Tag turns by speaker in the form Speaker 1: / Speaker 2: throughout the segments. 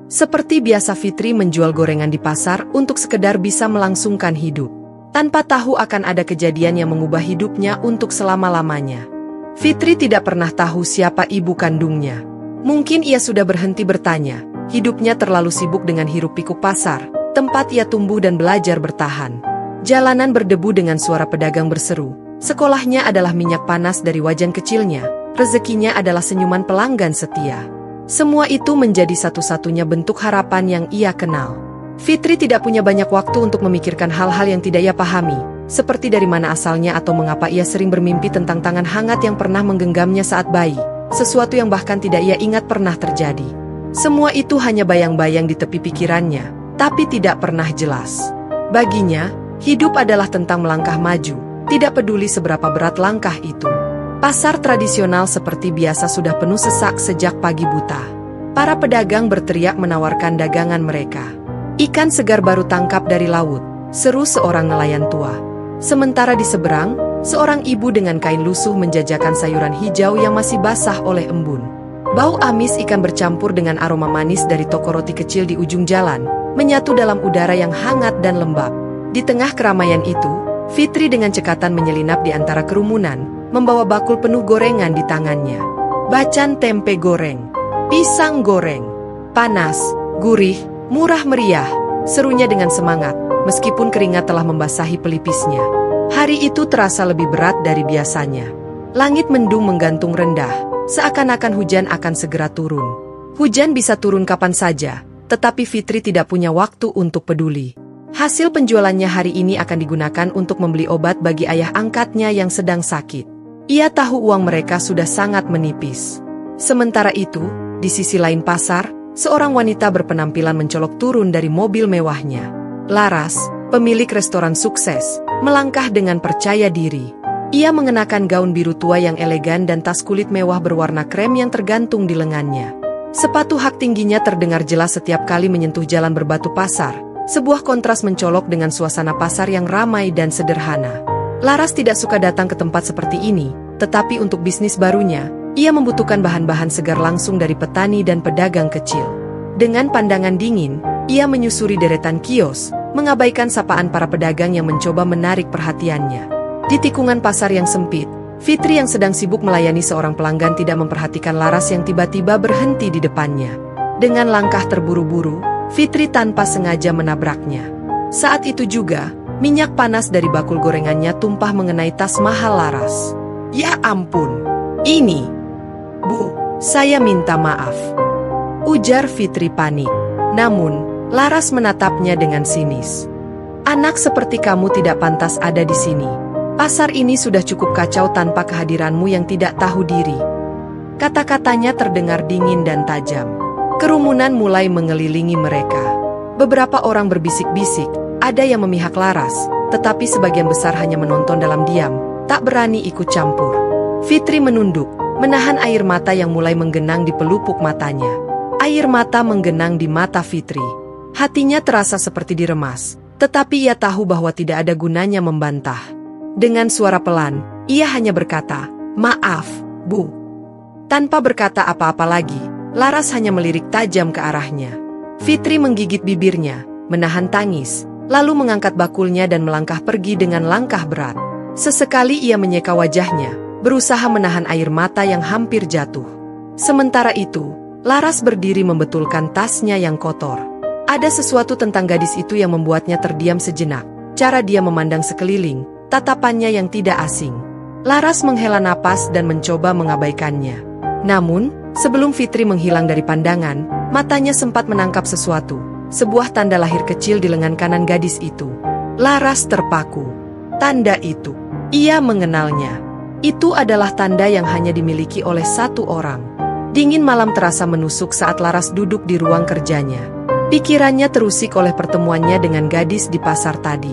Speaker 1: Seperti biasa Fitri menjual gorengan di pasar untuk sekedar bisa melangsungkan hidup. Tanpa tahu akan ada kejadian yang mengubah hidupnya untuk selama-lamanya. Fitri tidak pernah tahu siapa ibu kandungnya. Mungkin ia sudah berhenti bertanya. Hidupnya terlalu sibuk dengan hiruk-pikuk pasar, tempat ia tumbuh dan belajar bertahan. Jalanan berdebu dengan suara pedagang berseru. Sekolahnya adalah minyak panas dari wajan kecilnya. Rezekinya adalah senyuman pelanggan setia. Semua itu menjadi satu-satunya bentuk harapan yang ia kenal. Fitri tidak punya banyak waktu untuk memikirkan hal-hal yang tidak ia pahami, seperti dari mana asalnya atau mengapa ia sering bermimpi tentang tangan hangat yang pernah menggenggamnya saat bayi, sesuatu yang bahkan tidak ia ingat pernah terjadi. Semua itu hanya bayang-bayang di tepi pikirannya, tapi tidak pernah jelas. Baginya, hidup adalah tentang melangkah maju, tidak peduli seberapa berat langkah itu. Pasar tradisional seperti biasa sudah penuh sesak sejak pagi buta. Para pedagang berteriak menawarkan dagangan mereka. Ikan segar baru tangkap dari laut, seru seorang nelayan tua. Sementara di seberang, seorang ibu dengan kain lusuh menjajakan sayuran hijau yang masih basah oleh embun. Bau amis ikan bercampur dengan aroma manis dari toko roti kecil di ujung jalan, menyatu dalam udara yang hangat dan lembab. Di tengah keramaian itu, Fitri dengan cekatan menyelinap di antara kerumunan, membawa bakul penuh gorengan di tangannya. Bacan tempe goreng, pisang goreng, panas, gurih, murah meriah, serunya dengan semangat, meskipun keringat telah membasahi pelipisnya. Hari itu terasa lebih berat dari biasanya. Langit mendung menggantung rendah, seakan-akan hujan akan segera turun. Hujan bisa turun kapan saja, tetapi Fitri tidak punya waktu untuk peduli. Hasil penjualannya hari ini akan digunakan untuk membeli obat bagi ayah angkatnya yang sedang sakit. Ia tahu uang mereka sudah sangat menipis. Sementara itu, di sisi lain pasar, seorang wanita berpenampilan mencolok turun dari mobil mewahnya. Laras, pemilik restoran sukses, melangkah dengan percaya diri. Ia mengenakan gaun biru tua yang elegan dan tas kulit mewah berwarna krem yang tergantung di lengannya. Sepatu hak tingginya terdengar jelas setiap kali menyentuh jalan berbatu pasar. Sebuah kontras mencolok dengan suasana pasar yang ramai dan sederhana. Laras tidak suka datang ke tempat seperti ini, tetapi untuk bisnis barunya, ia membutuhkan bahan-bahan segar langsung dari petani dan pedagang kecil. Dengan pandangan dingin, ia menyusuri deretan kios, mengabaikan sapaan para pedagang yang mencoba menarik perhatiannya. Di tikungan pasar yang sempit, Fitri yang sedang sibuk melayani seorang pelanggan tidak memperhatikan Laras yang tiba-tiba berhenti di depannya. Dengan langkah terburu-buru, Fitri tanpa sengaja menabraknya. Saat itu juga, minyak panas dari bakul gorengannya tumpah mengenai tas mahal Laras. "Ya ampun, ini... Bu, saya minta maaf," ujar Fitri panik. Namun, Laras menatapnya dengan sinis. "Anak seperti kamu tidak pantas ada di sini. Pasar ini sudah cukup kacau tanpa kehadiranmu yang tidak tahu diri." Kata-katanya terdengar dingin dan tajam. Kerumunan mulai mengelilingi mereka. Beberapa orang berbisik-bisik, ada yang memihak Laras, tetapi sebagian besar hanya menonton dalam diam, tak berani ikut campur. Fitri menunduk, menahan air mata yang mulai menggenang di pelupuk matanya. Air mata menggenang di mata Fitri. Hatinya terasa seperti diremas, tetapi ia tahu bahwa tidak ada gunanya membantah. Dengan suara pelan, ia hanya berkata, "Maaf, Bu." Tanpa berkata apa-apa lagi, Laras hanya melirik tajam ke arahnya. Fitri menggigit bibirnya, menahan tangis, lalu mengangkat bakulnya dan melangkah pergi dengan langkah berat. Sesekali ia menyeka wajahnya, berusaha menahan air mata yang hampir jatuh. Sementara itu, Laras berdiri membetulkan tasnya yang kotor. Ada sesuatu tentang gadis itu yang membuatnya terdiam sejenak. Cara dia memandang sekeliling, tatapannya yang tidak asing. Laras menghela napas dan mencoba mengabaikannya. Namun, sebelum Fitri menghilang dari pandangan, matanya sempat menangkap sesuatu. Sebuah tanda lahir kecil di lengan kanan gadis itu. Laras terpaku. Tanda itu, ia mengenalnya. Itu adalah tanda yang hanya dimiliki oleh satu orang. Dingin malam terasa menusuk saat Laras duduk di ruang kerjanya. Pikirannya terusik oleh pertemuannya dengan gadis di pasar tadi.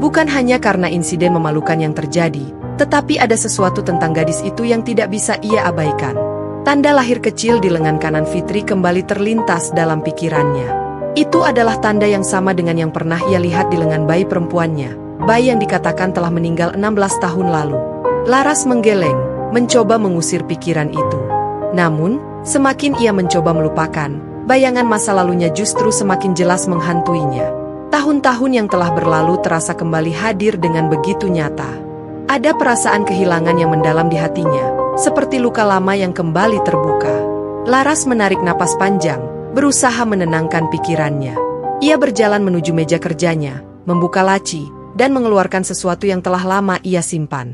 Speaker 1: Bukan hanya karena insiden memalukan yang terjadi, tetapi ada sesuatu tentang gadis itu yang tidak bisa ia abaikan. Tanda lahir kecil di lengan kanan Fitri kembali terlintas dalam pikirannya. Itu adalah tanda yang sama dengan yang pernah ia lihat di lengan bayi perempuannya, bayi yang dikatakan telah meninggal 16 tahun lalu. Laras menggeleng, mencoba mengusir pikiran itu. Namun, semakin ia mencoba melupakan, bayangan masa lalunya justru semakin jelas menghantuinya. Tahun-tahun yang telah berlalu terasa kembali hadir dengan begitu nyata. Ada perasaan kehilangan yang mendalam di hatinya, seperti luka lama yang kembali terbuka. Laras menarik napas panjang, berusaha menenangkan pikirannya. Ia berjalan menuju meja kerjanya, membuka laci, dan mengeluarkan sesuatu yang telah lama ia simpan.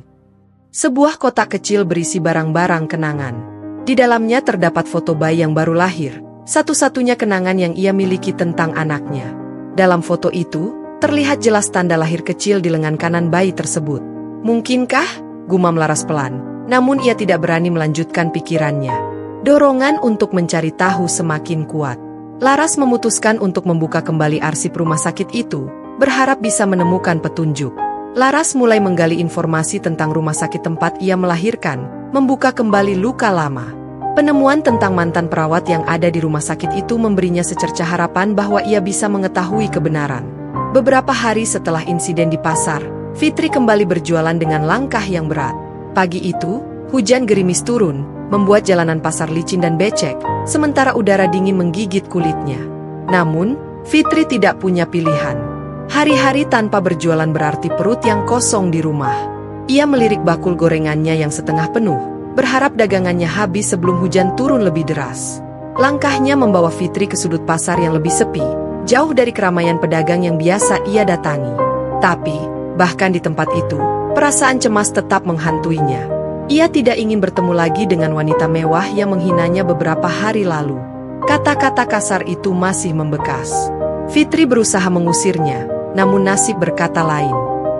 Speaker 1: Sebuah kotak kecil berisi barang-barang kenangan. Di dalamnya terdapat foto bayi yang baru lahir, satu-satunya kenangan yang ia miliki tentang anaknya. Dalam foto itu, terlihat jelas tanda lahir kecil di lengan kanan bayi tersebut. Mungkinkah? Gumam Laras pelan, namun ia tidak berani melanjutkan pikirannya. Dorongan untuk mencari tahu semakin kuat. Laras memutuskan untuk membuka kembali arsip rumah sakit itu, berharap bisa menemukan petunjuk. Laras mulai menggali informasi tentang rumah sakit tempat ia melahirkan, membuka kembali luka lama. Penemuan tentang mantan perawat yang ada di rumah sakit itu memberinya secercah harapan bahwa ia bisa mengetahui kebenaran. Beberapa hari setelah insiden di pasar, Fitri kembali berjualan dengan langkah yang berat. Pagi itu, hujan gerimis turun, membuat jalanan pasar licin dan becek, sementara udara dingin menggigit kulitnya. Namun, Fitri tidak punya pilihan. Hari-hari tanpa berjualan berarti perut yang kosong di rumah. Ia melirik bakul gorengannya yang setengah penuh, berharap dagangannya habis sebelum hujan turun lebih deras. Langkahnya membawa Fitri ke sudut pasar yang lebih sepi, jauh dari keramaian pedagang yang biasa ia datangi. Tapi, bahkan di tempat itu, perasaan cemas tetap menghantuinya. Ia tidak ingin bertemu lagi dengan wanita mewah yang menghinanya beberapa hari lalu. Kata-kata kasar itu masih membekas. Fitri berusaha mengusirnya, namun nasib berkata lain.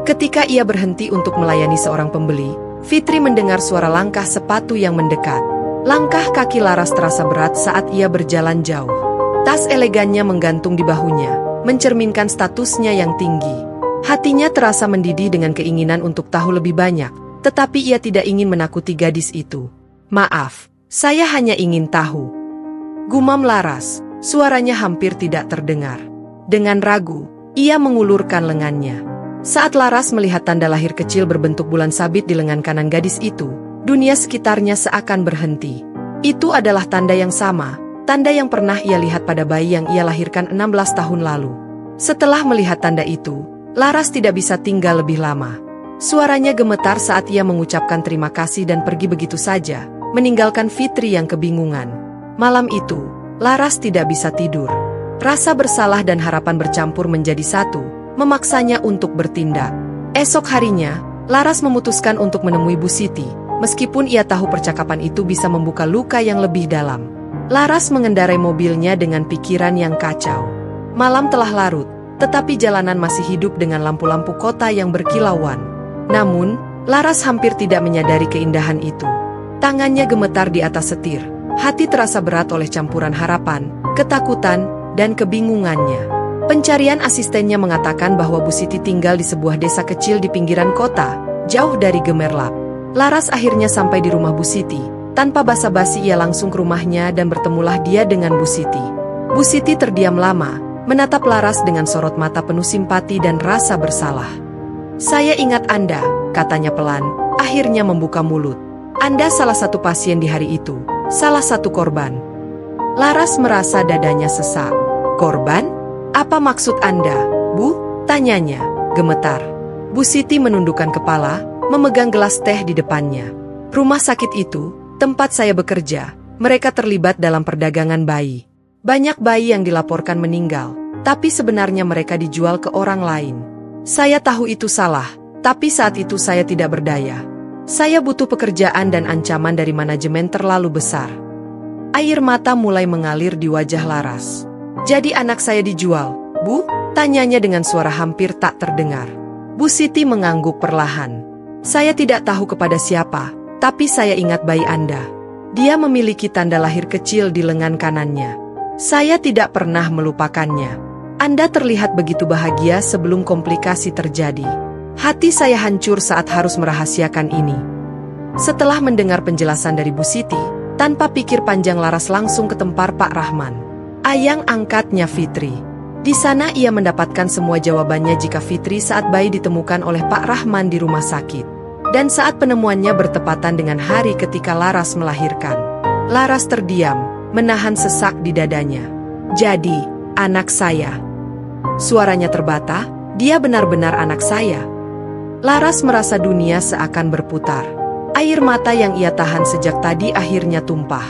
Speaker 1: Ketika ia berhenti untuk melayani seorang pembeli, Fitri mendengar suara langkah sepatu yang mendekat. Langkah kaki Laras terasa berat saat ia berjalan jauh. Tas elegannya menggantung di bahunya, mencerminkan statusnya yang tinggi. Hatinya terasa mendidih dengan keinginan untuk tahu lebih banyak, tetapi ia tidak ingin menakuti gadis itu. "Maaf, saya hanya ingin tahu." Gumam Laras, suaranya hampir tidak terdengar. Dengan ragu, ia mengulurkan lengannya. Saat Laras melihat tanda lahir kecil berbentuk bulan sabit di lengan kanan gadis itu, dunia sekitarnya seakan berhenti. Itu adalah tanda yang sama, tanda yang pernah ia lihat pada bayi yang ia lahirkan 16 tahun lalu. Setelah melihat tanda itu, Laras tidak bisa tinggal lebih lama. Suaranya gemetar saat ia mengucapkan terima kasih dan pergi begitu saja, meninggalkan Fitri yang kebingungan. Malam itu, Laras tidak bisa tidur. Rasa bersalah dan harapan bercampur menjadi satu, memaksanya untuk bertindak. Esok harinya, Laras memutuskan untuk menemui Bu Siti, meskipun ia tahu percakapan itu bisa membuka luka yang lebih dalam. Laras mengendarai mobilnya dengan pikiran yang kacau. Malam telah larut, tetapi jalanan masih hidup dengan lampu-lampu kota yang berkilauan. Namun, Laras hampir tidak menyadari keindahan itu. Tangannya gemetar di atas setir, hati terasa berat oleh campuran harapan, ketakutan, dan kebingungannya. Pencarian asistennya mengatakan bahwa Bu Siti tinggal di sebuah desa kecil di pinggiran kota, jauh dari Gemerlap. Laras akhirnya sampai di rumah Bu Siti. Tanpa basa-basi ia langsung ke rumahnya dan bertemulah dia dengan Bu Siti. Bu Siti terdiam lama, menatap Laras dengan sorot mata penuh simpati dan rasa bersalah. "Saya ingat Anda," katanya pelan, akhirnya membuka mulut. "Anda salah satu pasien di hari itu, salah satu korban." Laras merasa dadanya sesak. "Korban? Apa maksud Anda, Bu?" tanyanya, gemetar. Bu Siti menundukkan kepala, memegang gelas teh di depannya. "Rumah sakit itu, tempat saya bekerja, mereka terlibat dalam perdagangan bayi. Banyak bayi yang dilaporkan meninggal, tapi sebenarnya mereka dijual ke orang lain. Saya tahu itu salah, tapi saat itu saya tidak berdaya. Saya butuh pekerjaan dan ancaman dari manajemen terlalu besar." Air mata mulai mengalir di wajah Laras. "Jadi anak saya dijual, Bu?" tanyanya dengan suara hampir tak terdengar. Bu Siti mengangguk perlahan. "Saya tidak tahu kepada siapa, tapi saya ingat bayi Anda. Dia memiliki tanda lahir kecil di lengan kanannya. Saya tidak pernah melupakannya. Anda terlihat begitu bahagia sebelum komplikasi terjadi. Hati saya hancur saat harus merahasiakan ini." Setelah mendengar penjelasan dari Bu Siti, tanpa pikir panjang Laras langsung ke tempat Pak Rahman, ayang angkatnya Fitri. Di sana ia mendapatkan semua jawabannya jika Fitri saat bayi ditemukan oleh Pak Rahman di rumah sakit. Dan saat penemuannya bertepatan dengan hari ketika Laras melahirkan. Laras terdiam, menahan sesak di dadanya. Jadi, anak saya. Suaranya terbata, dia benar-benar anak saya. Laras merasa dunia seakan berputar. Air mata yang ia tahan sejak tadi akhirnya tumpah.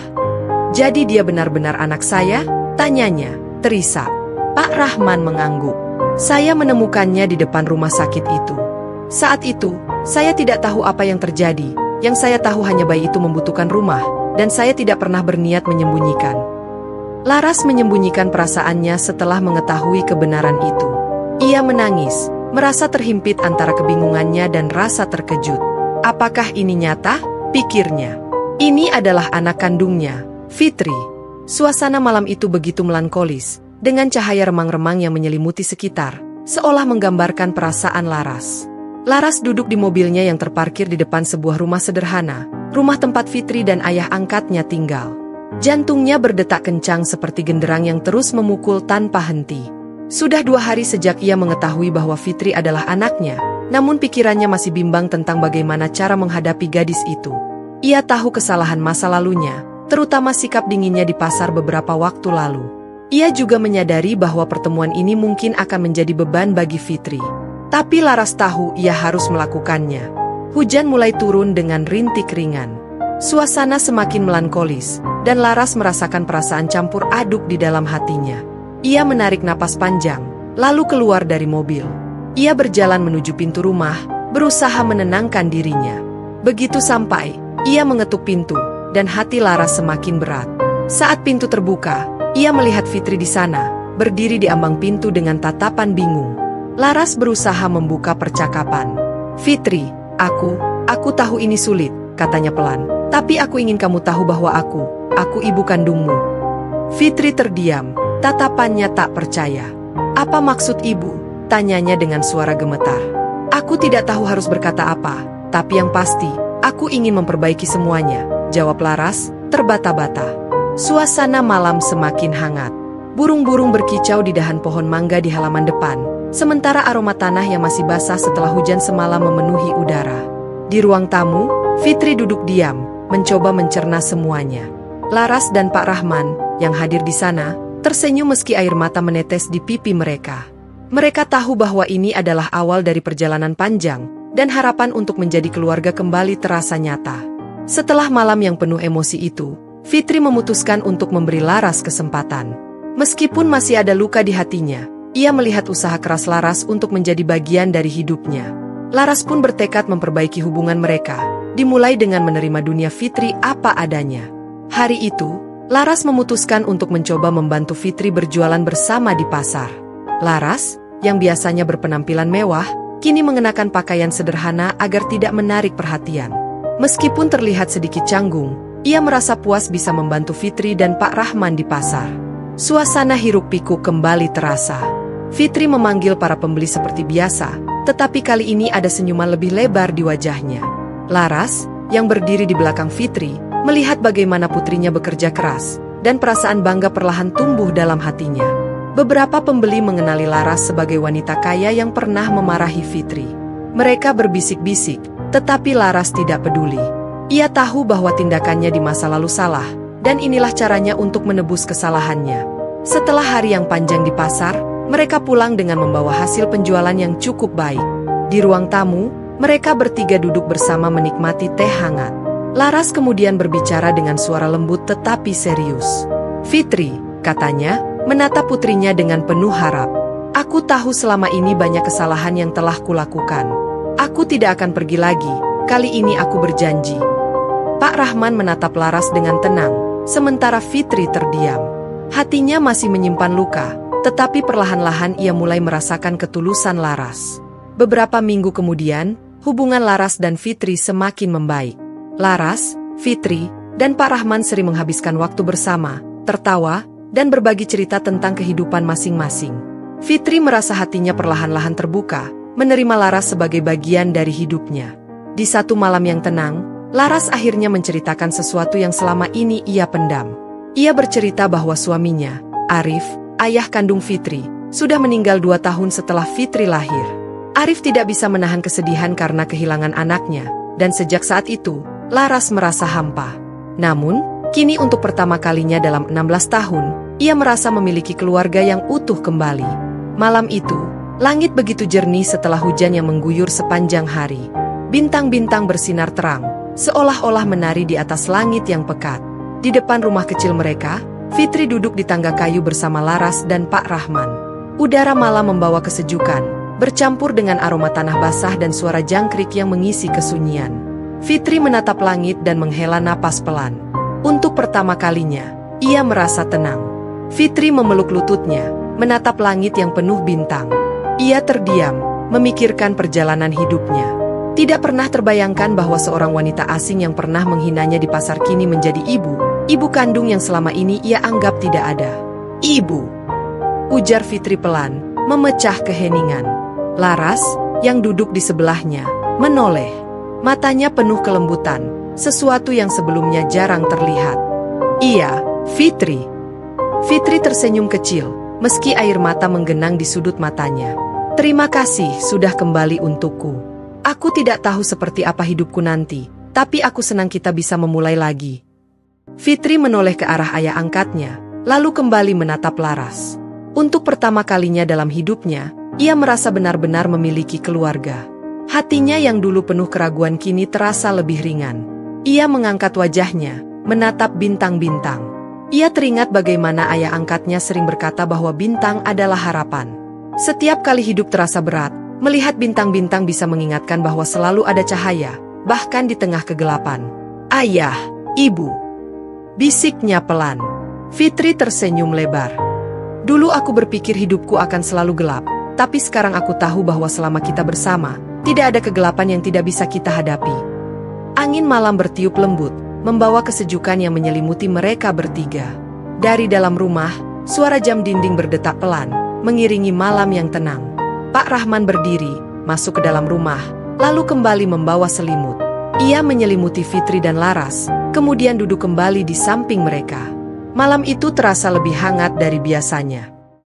Speaker 1: Jadi dia benar-benar anak saya? Tanyanya, terisak. Pak Rahman mengangguk. Saya menemukannya di depan rumah sakit itu. Saat itu, saya tidak tahu apa yang terjadi. Yang saya tahu hanya bayi itu membutuhkan rumah, dan saya tidak pernah berniat menyembunyikan. Laras menyembunyikan perasaannya setelah mengetahui kebenaran itu. Ia menangis, merasa terhimpit antara kebingungannya dan rasa terkejut. Apakah ini nyata? Pikirnya. Ini adalah anak kandungnya, Fitri. Suasana malam itu begitu melankolis, dengan cahaya remang-remang yang menyelimuti sekitar, seolah menggambarkan perasaan Laras. Laras duduk di mobilnya yang terparkir di depan sebuah rumah sederhana, rumah tempat Fitri dan ayah angkatnya tinggal. Jantungnya berdetak kencang seperti genderang yang terus memukul tanpa henti. Sudah 2 hari sejak ia mengetahui bahwa Fitri adalah anaknya, namun pikirannya masih bimbang tentang bagaimana cara menghadapi gadis itu. Ia tahu kesalahan masa lalunya, terutama sikap dinginnya di pasar beberapa waktu lalu. Ia juga menyadari bahwa pertemuan ini mungkin akan menjadi beban bagi Fitri. Tapi Laras tahu ia harus melakukannya. Hujan mulai turun dengan rintik ringan. Suasana semakin melankolis, dan Laras merasakan perasaan campur aduk di dalam hatinya. Ia menarik napas panjang, lalu keluar dari mobil. Ia berjalan menuju pintu rumah, berusaha menenangkan dirinya. Begitu sampai, ia mengetuk pintu, dan hati Laras semakin berat. Saat pintu terbuka, ia melihat Fitri di sana, berdiri di ambang pintu dengan tatapan bingung. Laras berusaha membuka percakapan. Fitri, aku tahu ini sulit, katanya pelan. Tapi aku ingin kamu tahu bahwa aku ibu kandungmu. Fitri terdiam, tatapannya tak percaya. Apa maksud ibu? Tanyanya dengan suara gemetar. Aku tidak tahu harus berkata apa, tapi yang pasti, aku ingin memperbaiki semuanya, jawab Laras, terbata-bata. Suasana malam semakin hangat. Burung-burung berkicau di dahan pohon mangga di halaman depan, sementara aroma tanah yang masih basah setelah hujan semalam memenuhi udara. Di ruang tamu, Fitri duduk diam, mencoba mencerna semuanya. Laras dan Pak Rahman, yang hadir di sana, tersenyum meski air mata menetes di pipi mereka. Mereka tahu bahwa ini adalah awal dari perjalanan panjang, dan harapan untuk menjadi keluarga kembali terasa nyata. Setelah malam yang penuh emosi itu, Fitri memutuskan untuk memberi Laras kesempatan. Meskipun masih ada luka di hatinya, ia melihat usaha keras Laras untuk menjadi bagian dari hidupnya. Laras pun bertekad memperbaiki hubungan mereka, dimulai dengan menerima dunia Fitri apa adanya. Hari itu, Laras memutuskan untuk mencoba membantu Fitri berjualan bersama di pasar. Laras, yang biasanya berpenampilan mewah, kini mengenakan pakaian sederhana agar tidak menarik perhatian. Meskipun terlihat sedikit canggung, ia merasa puas bisa membantu Fitri dan Pak Rahman di pasar. Suasana hiruk-pikuk kembali terasa. Fitri memanggil para pembeli seperti biasa, tetapi kali ini ada senyuman lebih lebar di wajahnya. Laras, yang berdiri di belakang Fitri, melihat bagaimana putrinya bekerja keras, dan perasaan bangga perlahan tumbuh dalam hatinya. Beberapa pembeli mengenali Laras sebagai wanita kaya yang pernah memarahi Fitri. Mereka berbisik-bisik, tetapi Laras tidak peduli. Ia tahu bahwa tindakannya di masa lalu salah, dan inilah caranya untuk menebus kesalahannya. Setelah hari yang panjang di pasar, mereka pulang dengan membawa hasil penjualan yang cukup baik. Di ruang tamu, mereka bertiga duduk bersama menikmati teh hangat. Laras kemudian berbicara dengan suara lembut tetapi serius. Fitri, katanya, menatap putrinya dengan penuh harap. Aku tahu selama ini banyak kesalahan yang telah kulakukan. Aku tidak akan pergi lagi, kali ini aku berjanji. Pak Rahman menatap Laras dengan tenang, sementara Fitri terdiam. Hatinya masih menyimpan luka, tetapi perlahan-lahan ia mulai merasakan ketulusan Laras. Beberapa minggu kemudian, hubungan Laras dan Fitri semakin membaik. Laras, Fitri, dan Pak Rahman sering menghabiskan waktu bersama, tertawa, dan berbagi cerita tentang kehidupan masing-masing. Fitri merasa hatinya perlahan-lahan terbuka, menerima Laras sebagai bagian dari hidupnya. Di satu malam yang tenang, Laras akhirnya menceritakan sesuatu yang selama ini ia pendam. Ia bercerita bahwa suaminya, Arif, ayah kandung Fitri, sudah meninggal 2 tahun setelah Fitri lahir. Arif tidak bisa menahan kesedihan karena kehilangan anaknya, dan sejak saat itu, Laras merasa hampa. Namun, kini untuk pertama kalinya dalam 16 tahun, ia merasa memiliki keluarga yang utuh kembali. Malam itu, langit begitu jernih setelah hujan yang mengguyur sepanjang hari. Bintang-bintang bersinar terang, seolah-olah menari di atas langit yang pekat. Di depan rumah kecil mereka, Fitri duduk di tangga kayu bersama Laras dan Pak Rahman. Udara malam membawa kesejukan, bercampur dengan aroma tanah basah dan suara jangkrik yang mengisi kesunyian. Fitri menatap langit dan menghela napas pelan. Untuk pertama kalinya, ia merasa tenang. Fitri memeluk lututnya, menatap langit yang penuh bintang. Ia terdiam, memikirkan perjalanan hidupnya. Tidak pernah terbayangkan bahwa seorang wanita asing yang pernah menghinanya di pasar kini menjadi ibu kandung yang selama ini ia anggap tidak ada. "Ibu," ujar Fitri pelan, memecah keheningan. Laras, yang duduk di sebelahnya, menoleh. Matanya penuh kelembutan, sesuatu yang sebelumnya jarang terlihat. "Iya, Fitri." Fitri tersenyum kecil, meski air mata menggenang di sudut matanya. "Terima kasih sudah kembali untukku. Aku tidak tahu seperti apa hidupku nanti, tapi aku senang kita bisa memulai lagi." Fitri menoleh ke arah ayah angkatnya, lalu kembali menatap Laras. Untuk pertama kalinya dalam hidupnya, ia merasa benar-benar memiliki keluarga. Hatinya yang dulu penuh keraguan kini terasa lebih ringan. Ia mengangkat wajahnya, menatap bintang-bintang. Ia teringat bagaimana ayah angkatnya sering berkata bahwa bintang adalah harapan. Setiap kali hidup terasa berat, melihat bintang-bintang bisa mengingatkan bahwa selalu ada cahaya, bahkan di tengah kegelapan. "Ayah, Ibu," bisiknya pelan. Fitri tersenyum lebar. "Dulu aku berpikir hidupku akan selalu gelap, tapi sekarang aku tahu bahwa selama kita bersama, tidak ada kegelapan yang tidak bisa kita hadapi." Angin malam bertiup lembut, membawa kesejukan yang menyelimuti mereka bertiga. Dari dalam rumah, suara jam dinding berdetak pelan, mengiringi malam yang tenang. Pak Rahman berdiri, masuk ke dalam rumah, lalu kembali membawa selimut. Ia menyelimuti Fitri dan Laras, kemudian duduk kembali di samping mereka. Malam itu terasa lebih hangat dari biasanya.